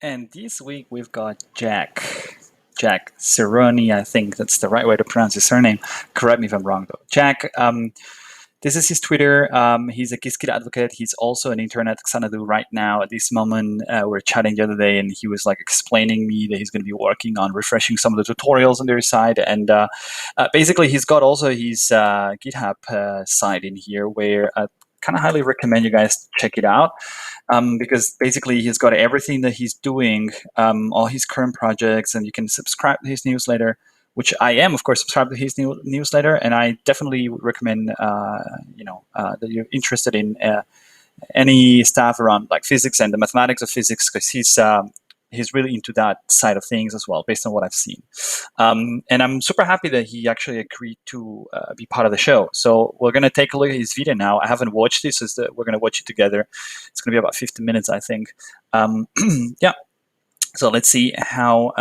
And this week we've got Jack Ceroni. I think that's the right way to pronounce his surname. Correct me if I'm wrong, though. Jack, this is his Twitter. He's a Qiskit advocate. He's also an internet Xanadu right now. At this moment, we were chatting the other day, and he was like explaining me that he's going to be working on refreshing some of the tutorials on their side. And basically, he's got also his GitHub site in here where I kind of highly recommend you guys check it out because basically he's got everything that he's doing, all his current projects, and you can subscribe to his newsletter, which I am, of course, subscribed to his newsletter, and I definitely would recommend, that you're interested in any stuff around like physics and the mathematics of physics, because he's really into that side of things as well, based on what I've seen. And I'm super happy that he actually agreed to be part of the show. So we're going to take a look at his video now. I haven't watched this, so we're going to watch it together. It's going to be about 15 minutes, I think. Yeah. So let's see how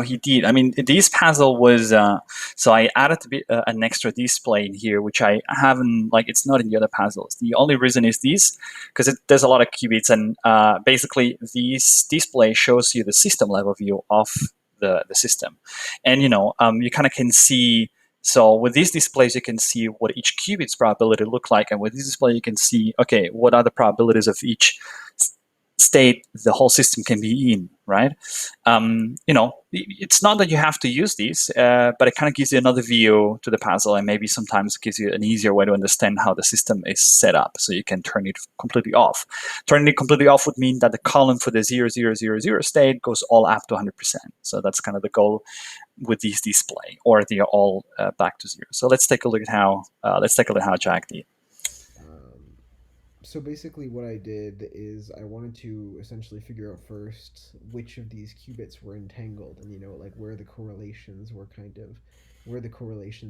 he did. I mean, this puzzle was so I added a bit, an extra display in here, which I haven't like. It's not in the other puzzles. The only reason is this because there's a lot of qubits, and basically this display shows you the system level view of the system, and you kind of can see. So with these displays, you can see what each qubit's probability look like, and with this display, you can see okay, what are the probabilities of each state the whole system can be in, right? It's not that you have to use these, but it kind of gives you another view to the puzzle, and maybe sometimes gives you an easier way to understand how the system is set up, so you can turn it completely off. Turning it completely off would mean that the column for the 0000 state goes all up to 100%. So that's kind of the goal with these display, or they're all back to zero. So let's take a look at how Jack did. Um, so basically, what I did is I wanted to essentially figure out first which of these qubits were entangled, and like where the correlations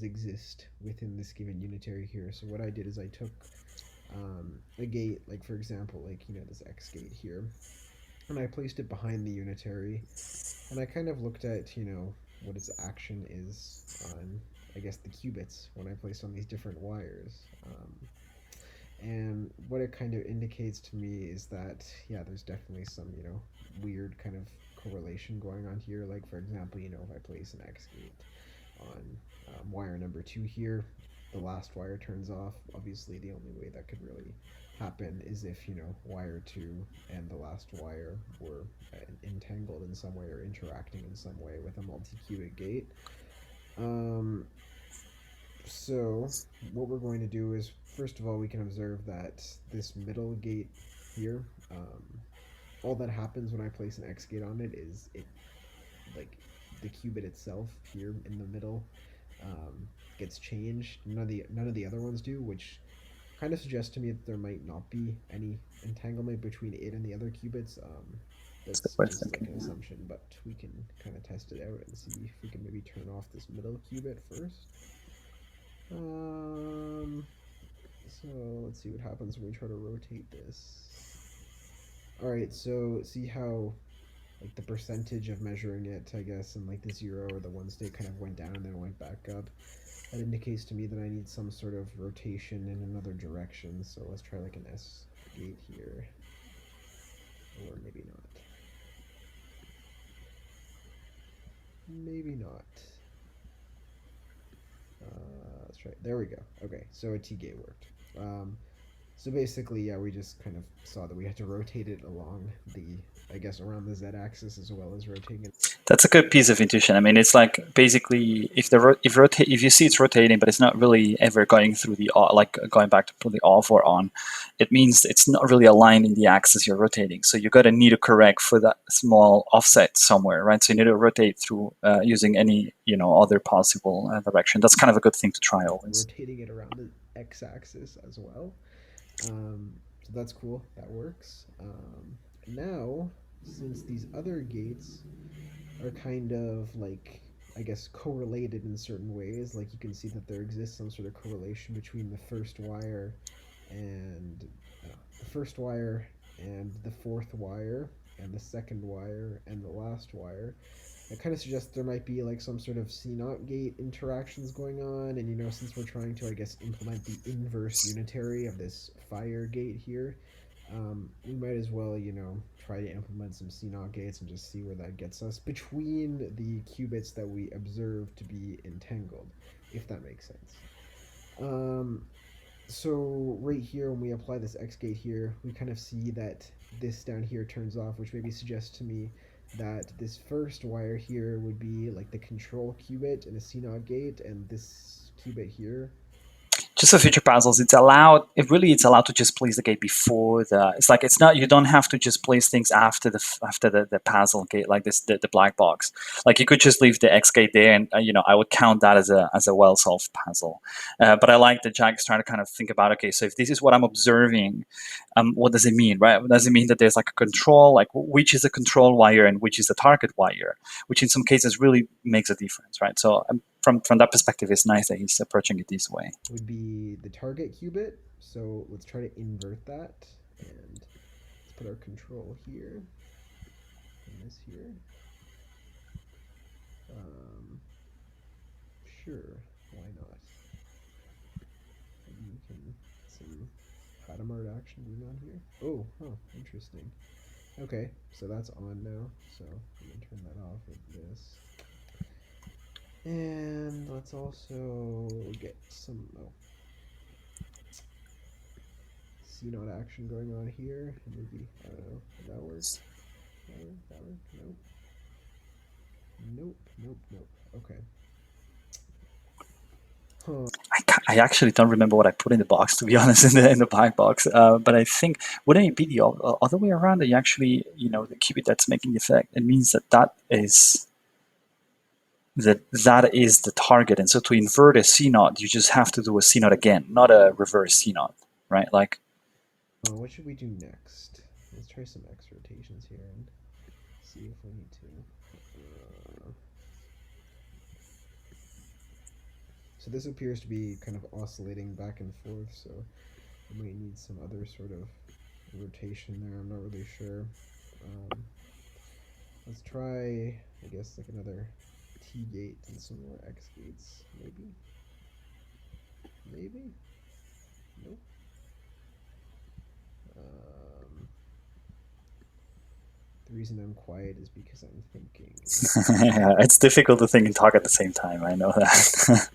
exist within this given unitary here. So what I did is I took a gate, like for example, like this X gate here, and I placed it behind the unitary, and I kind of looked at what its action is on, I guess, the qubits when I placed on these different wires. And what it kind of indicates to me is that, yeah, there's definitely some, weird kind of correlation going on here. Like, for example, if I place an X gate on wire number 2 here, the last wire turns off. Obviously, the only way that could really happen is if, wire 2 and the last wire were entangled in some way or interacting in some way with a multi-qubit gate. Um, so, what we're going to do is, first of all, we can observe that this middle gate here, all that happens when I place an X gate on it is like, the qubit itself here in the middle gets changed. None of the other ones do, which kind of suggests to me that there might not be any entanglement between it and the other qubits. That's the That's first just like an thing. assumption, but we can kind of test it out and see if we can maybe turn off this middle qubit first. Um, so let's see what happens when we try to rotate this. All right, so see how like the percentage of measuring it, I guess, and like the zero or the one state kind of went down and then went back up. That indicates to me that I need some sort of rotation in another direction. So let's try like an S gate here, or maybe not. Maybe not. Let's try. There we go. Okay, so a T gate worked. So basically, yeah, we just kind of saw that we had to rotate it along I guess, around the z-axis as well as rotating it. That's a good piece of intuition. I mean, it's like basically if you see it's rotating, but it's not really ever going through the like going back to the off or on, it means it's not really aligned in the axis you're rotating. So you got to need to correct for that small offset somewhere, right? So you need to rotate through using any other possible direction. That's kind of a good thing to try always. Rotating it around the x-axis as well. So that's cool. That works. Now, since these other gates are kind of like, I guess, correlated in certain ways, like you can see that there exists some sort of correlation between and the first wire and the fourth wire and the second wire and the last wire. It kind of suggests there might be like some sort of C naught gate interactions going on, and since we're trying to, I guess, implement the inverse unitary of this fire gate here, We might as well, try to implement some CNOT gates and just see where that gets us between the qubits that we observe to be entangled, if that makes sense. Um, so right here, when we apply this X gate here, we kind of see that this down here turns off, which maybe suggests to me that this first wire here would be like the control qubit and a CNOT gate, and this qubit here. Just for future puzzles, it's allowed. It's allowed to just place the gate before the. It's like it's not. You don't have to just place things after the puzzle gate like this the black box. Like you could just leave the X gate there, and I would count that as a well solved puzzle. But I like that Jack is trying to kind of think about, okay, so if this is what I'm observing, what does it mean, right? Does it mean that there's like a control, like which is a control wire and which is the target wire, which in some cases really makes a difference, right? So from that perspective, it's nice that he's approaching it this way. Would be the target qubit. So let's try to invert that, and let's put our control here and this here. Um, sure, why not? Maybe we can some Hadamard action going on here. Oh, huh, interesting. Okay, so that's on now. So I'm gonna turn that off with this. And let's also get some C not action going on here. Maybe I don't know. Did that work? That work? That work? Nope. Nope. Nope. Nope. Okay. Huh. I actually don't remember what I put in the box, to be honest, in the black box. But I think wouldn't it be the other way around? That you actually, the qubit that's making the effect. It means that is the target, and so to invert a C naught, you just have to do a C naught again, not a reverse C naught, right? Like What should we do next? Let's try some X rotations here and see if we need to. So this appears to be kind of oscillating back and forth, so we might need some other sort of rotation there. I'm not really sure. Um, let's try, I guess, like another T gate and some more X gates, maybe. Maybe. Nope. Um, the reason I'm quiet is because I'm thinking. it's difficult to think and talk at the same time. I know that.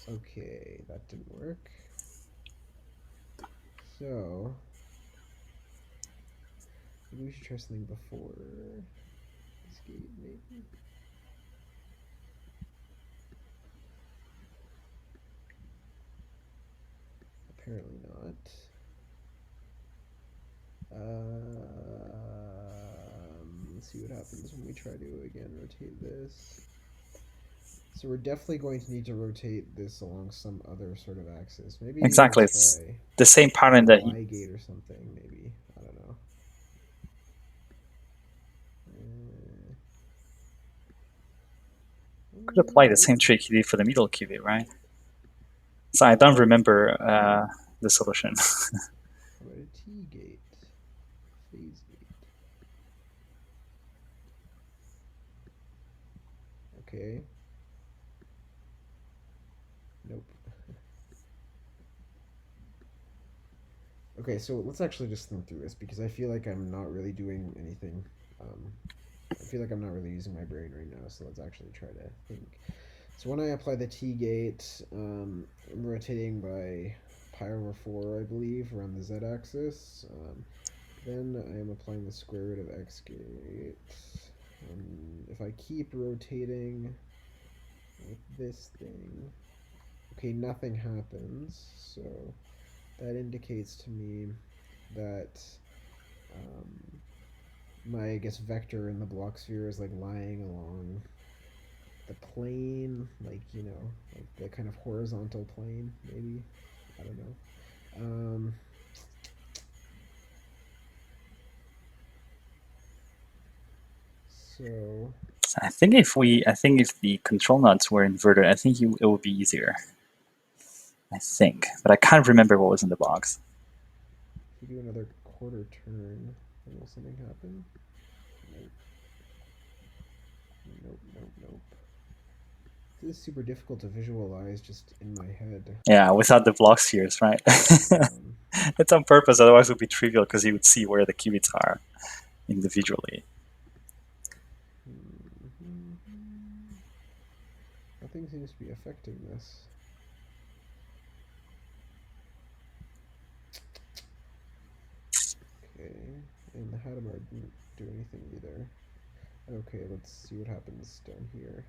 Okay, that didn't work. So maybe we should try something before this gate, maybe. Apparently not. Let's see what happens when we try to again rotate this. So we're definitely going to need to rotate this along some other sort of axis. Maybe Exactly, let's it's try the same a pattern that he Y gate or something. Maybe I don't know. could apply the Nope. same trick he did for the middle qubit, right? So I don't remember the solution. How about a T gate? Phase gate. Okay. Nope. Okay, so let's actually just think through this because I feel like I'm not really doing anything. Um, I feel like I'm not really using my brain right now, so let's actually try to think. So when I apply the T gate, I'm rotating by pi over 4, I believe, around the z-axis. Then I am applying the square root of x gate. If I keep rotating with this thing, okay, nothing happens. So that indicates to me that my, I guess, vector in the block sphere is like lying along the plane, like the kind of horizontal plane, maybe. I don't know. So I think if the control nuts were inverted, I think it would be easier. I think, but I can't remember what was in the box. if we do another quarter turn, then will something happen? Nope. Nope. Nope. Nope. This is super difficult to visualize just in my head. Yeah, without the block spheres, right? Um, It's on purpose, otherwise it would be trivial because you would see where the qubits are individually. Nothing seems to be affecting this. Okay, and the Hadamard didn't do anything either. Okay, let's see what happens down here.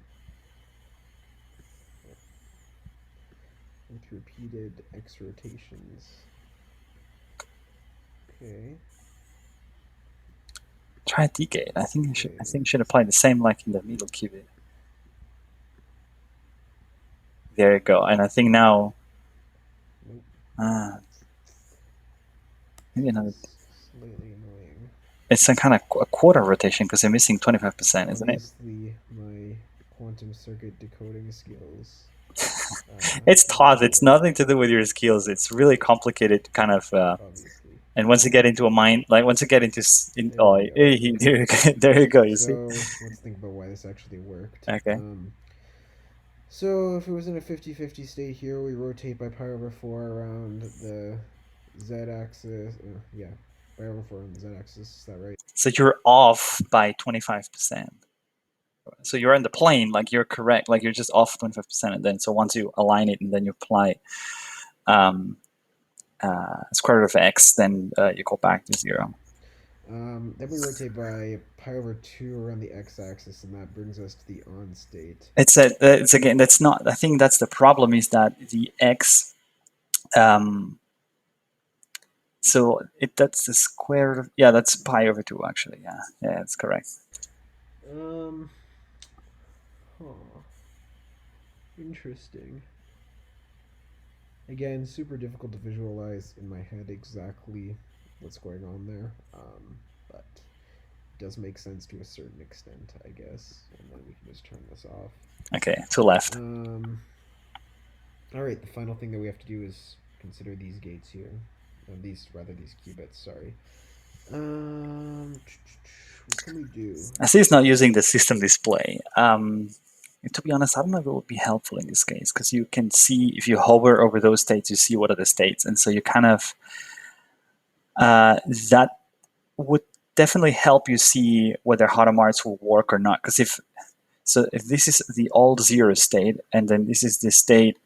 With repeated X rotations. Okay, Try decade. I think you should. I okay. think you should apply the same like in the middle qubit. There you go. And I think now, Nope. uh, maybe This another. is slightly annoying. It's a kind of a quarter rotation because they're missing 25%, isn't it? Obviously, my quantum circuit decoding skills It's not taught. so It's good. nothing to do with your skills. It's really complicated, kind of. Obviously. And once you get into a mind, like once you get into, There we go. there you go. There you go. You see? So let's think about why this actually worked. Okay. So if it was in a 50-50 state here, we rotate by pi over 4 around the z-axis. Yeah, pi over 4 on the z-axis. Is that right? So you're off by 25%. So you're in the plane, like you're correct, like you're just off 25%, and then so once you align it and then you apply um, square root of x, then you go back to 0. Then we rotate by pi over 2 around the x-axis, and that brings us to the on state. It's again, that's not. I think that's the problem is that the x. Um, so that's the square root of, yeah, that's pi over 2 actually. Yeah, that's correct. Um, huh. Interesting. Again, super difficult to visualize in my head exactly what's going on there. But it does make sense to a certain extent, I guess. And then we can just turn this off. Okay, to left. All right, the final thing that we have to do is consider these gates here. These qubits. Sorry. What can we do? I see it's not using the system display. To be honest, I don't know if it would be helpful in this case because you can see if you hover over those states, you see what are the states, and so you kind of that would definitely help you see whether Hadamarts will work or not. Because if this is the old 0 state, and then this is the state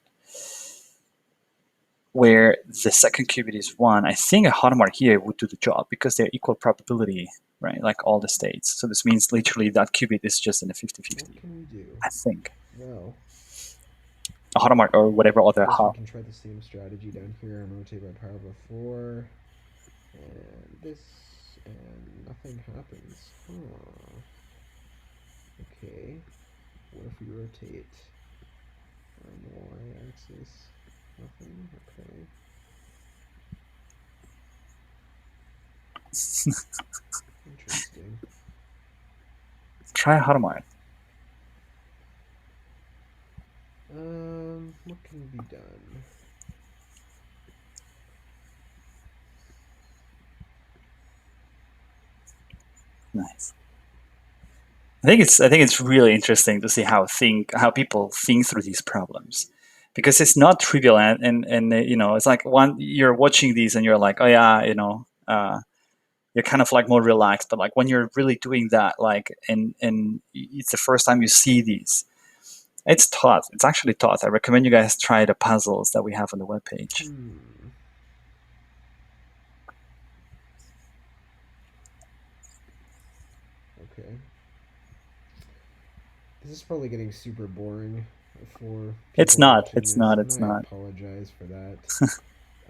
where the second qubit is 1, I think a Hadamard here would do the job because they're equal probability, right? Like all the states. So this means literally that qubit is just in a 50-50. What can we do? I think. Well, A Hadamard or whatever I other guess we can try the same strategy down here and rotate by pi over 4. And this, and nothing happens. Huh. Okay. What if we rotate on the y-axis? Nothing? Okay. Interesting. Try a Hadamard. What can be done? Nice. I think it's really interesting to see how people think through these problems, because it's not trivial, and it's like one you're watching these and you're like, oh yeah, you're kind of like more relaxed, but like when you're really doing that, like and it's the first time you see these, it's taught. It's actually taught. I recommend you guys try the puzzles that we have on the webpage. Okay. This is probably getting super boring for It's people not. watching It's this, not. and It's I not. apologize for that.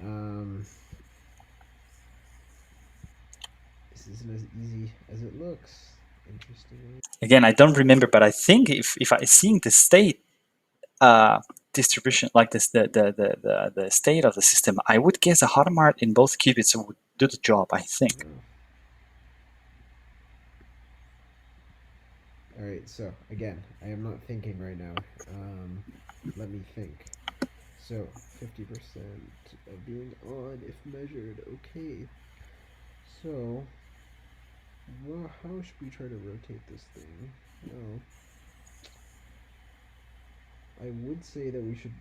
Um, this isn't as easy as it looks. Interestingly. Again, I don't remember, but I think if I seeing the state distribution, like this, the state of the system, I would guess a Hadamard in both qubits would do the job. I think. Oh. All right. So again, I am not thinking right now. Let me think. So 50% of being on if measured. Okay. So, well, how should we try to rotate this thing? Well, I would say that we should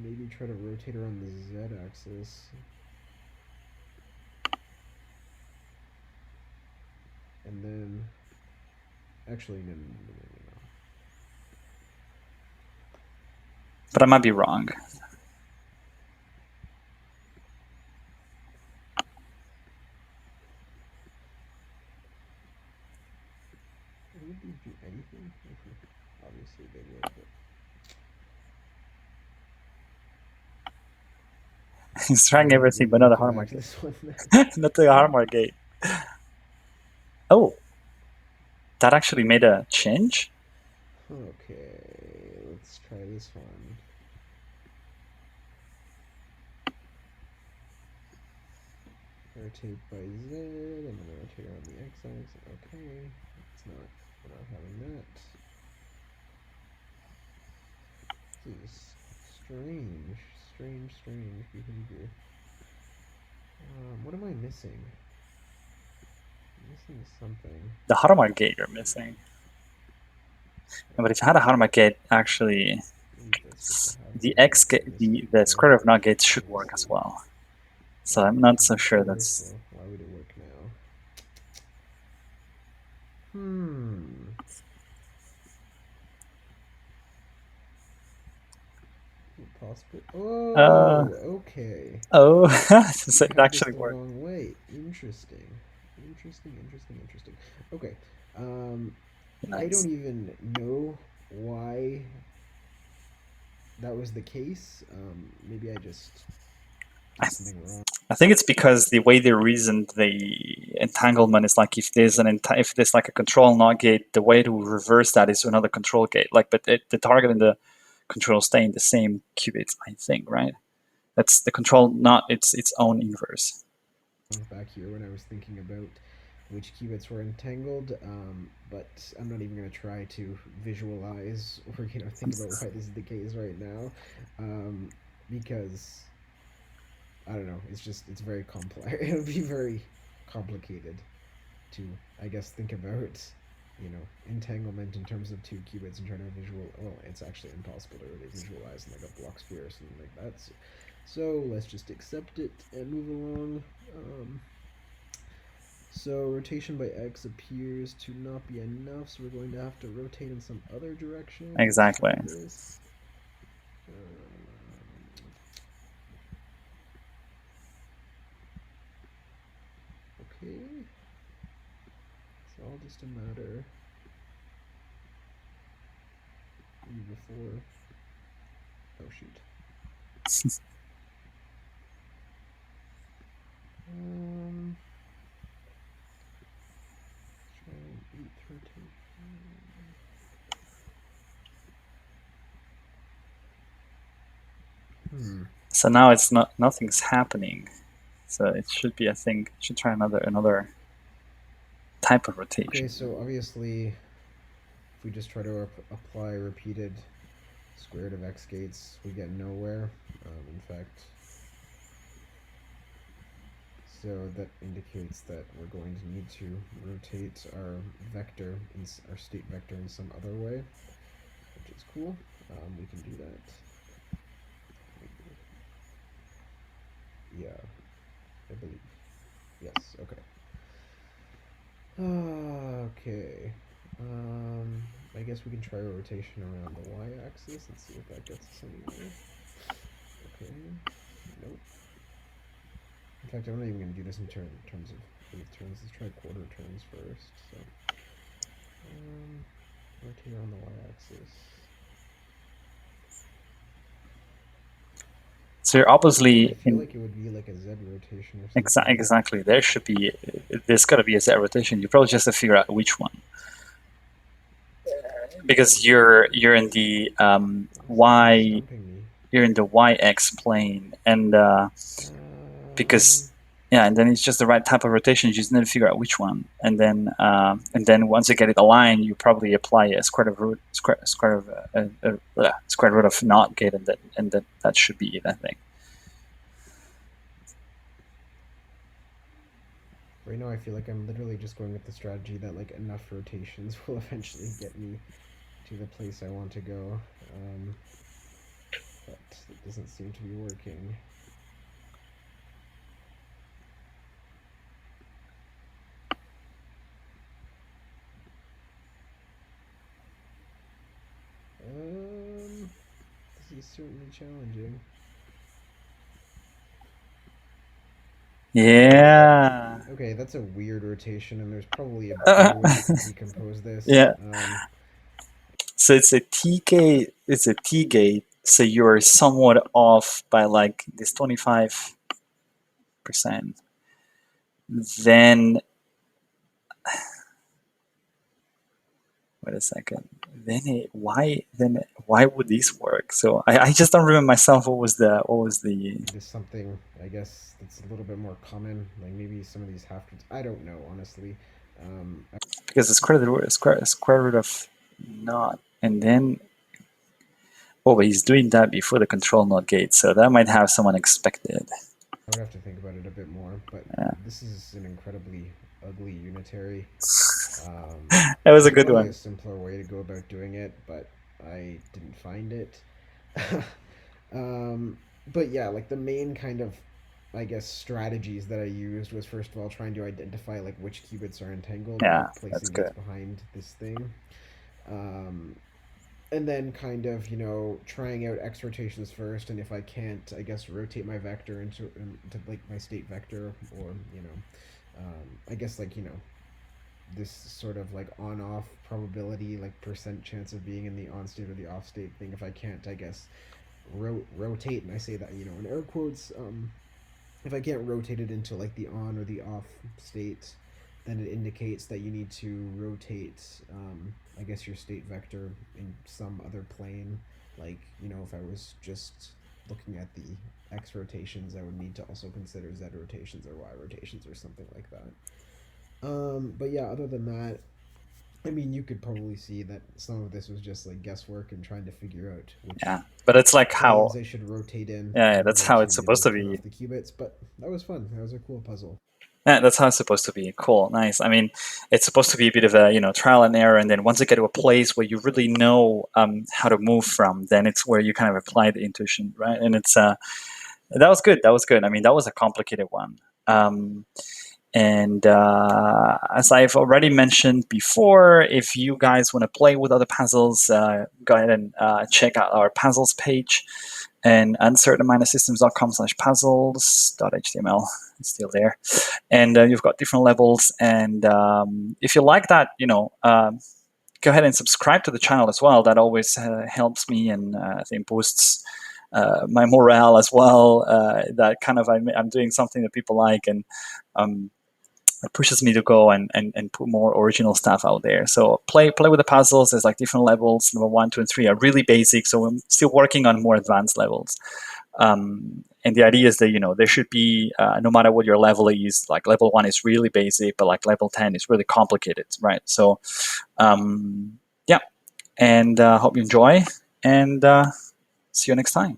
maybe try to rotate around the z-axis. And then, actually, no, no, no, no, no, no. But I might be wrong. Would they do anything? Obviously they would, but He's trying everything, but maybe we not a come hard back to market. this one then. Not the hard market. Oh, that actually made a change. Okay, let's try this one. Rotate by z, and then rotate around the x-axis. Okay, it's not. We're not having that. This is strange, strange behavior. What am I missing? I'm missing something. The Hadamard gate you're missing. But if you had a Hadamard gate, actually, I believe that's supposed to have the the X x gate, missing the here. square root of not gate should Let's work as see. well. So Well, I'm it not worked so sure before, that's. so why would it work now? Hmm. Possible. Uh, Oh, okay. oh, so I it had this actually the worked. wrong way. Interesting. Interesting. Okay. Um, I Nice. don't even know why that was the case. Maybe I just I, did something wrong. I think it's because the way they reasoned the entanglement is like if there's if there's like a control not gate, the way to reverse that is another control gate. Like, but the target and the control stay in the same qubits. I think, right? That's the control, not its own inverse. Back here when I was thinking about which qubits were entangled, but I'm not even going to try to visualize or think about why this is the case right now, because I don't know. It's very complex. It would be very complicated to, I guess, think about entanglement in terms of two qubits and trying to visual. Well, it's actually impossible to really visualize in like a block sphere or something like that. So let's just accept it and move along. So rotation by x appears to not be enough, so we're going to have to rotate in some other direction. Let's try Exactly. this. Okay. It's all just a matter before. Oh shoot. Um, try an 8th rotation. So now it's not, nothing's happening. So it should be, I think, should try another type of Okay, rotation. so obviously, if we just try to apply repeated square root of x gates, we get nowhere. In fact, so that indicates that we're going to need to rotate our vector, our state vector in some other way, which is cool. We can do that. Yeah, I believe. Yes, okay. Okay. I guess we can try a rotation around the y-axis and see if that gets us anywhere. Okay. Nope. In fact, I'm not even going to do this in terms of 8th turns. Let's try quarter turns first. So, rotate on the y-axis. So you're I obviously feel in like it would be like a z rotation or something. exactly. There should be, there's got to be a Z rotation. You probably just have to figure out which one, because you're in the Something's y, stumping me. you're in the yx plane, and Um, because yeah, and then it's just the right type of rotation. You just need to figure out which one, and then once you get it aligned, you probably apply a square root of not gate, and then that should be it, I think. right now, I feel like I'm literally just going with the strategy that like enough rotations will eventually get me to the place I want to go. But it doesn't seem to be working. This is certainly challenging. Yeah. Okay, that's a weird rotation, and there's probably a better way I could decompose this. Yeah. So it's a T gate. It's a T gate. So you're somewhat off by like this 25%. Then wait a second. Why would this work? So I just don't remember myself what was the Just something, I guess, that's a little bit more common. Like maybe some of these half truths. I don't know, honestly. I because the square root of naught, and then oh, but he's doing that before the control node gate, so that might have some unexpected. would have to think about it a bit more, but Yeah. this is an incredibly ugly unitary. That was a There's good probably a one. simpler way to go about doing it, but I didn't find it. um, but yeah, like the main kind of, I guess, strategies that I used was first of all trying to identify like which qubits are entangled by Yeah, that's placing gates good. behind this thing. Um, and then kind of trying out x rotations first, and if I can't, I guess rotate my vector into like my state vector, or I guess like this sort of like on off probability, like percent chance of being in the on state or the off state thing. If I can't, I guess rotate, and I say that in air quotes. If I can't rotate it into like the on or the off state, then it indicates that you need to rotate, I guess, your state vector in some other plane. Like, if I was just looking at the x rotations, I would need to also consider z rotations or y rotations or something like that. But yeah, other than that, I mean, you could probably see that some of this was just like guesswork and trying to figure out Yeah, which but it's like planes how I should rotate yeah, in that's order how to, it's supposed to turn be. off the qubits. But that was fun. That was a cool puzzle. Yeah, that's how it's supposed to be. Cool, nice. I mean, it's supposed to be a bit of a trial and error, and then once you get to a place where you really know how to move from, then it's where you kind of apply the intuition, right? And it's that was good. That was good. I mean, that was a complicated one. And as I've already mentioned before, if you guys want to play with other puzzles, go ahead and check out our puzzles page and uncertain-systems.com/puzzles.html. It's still there. And you've got different levels. And if you like that, go ahead and subscribe to the channel as well. That always helps me and I think boosts my morale as well. That kind of I'm doing something that people like, and um, it pushes me to go and put more original stuff out there. So play with the puzzles. There's like different levels. Number 1, 2, and 3 are really basic. So I'm still working on more advanced levels. And the idea is that there should be no matter what your level is, like level 1 is really basic, but like level 10 is really complicated, right? So yeah, and hope you enjoy, and see you next time.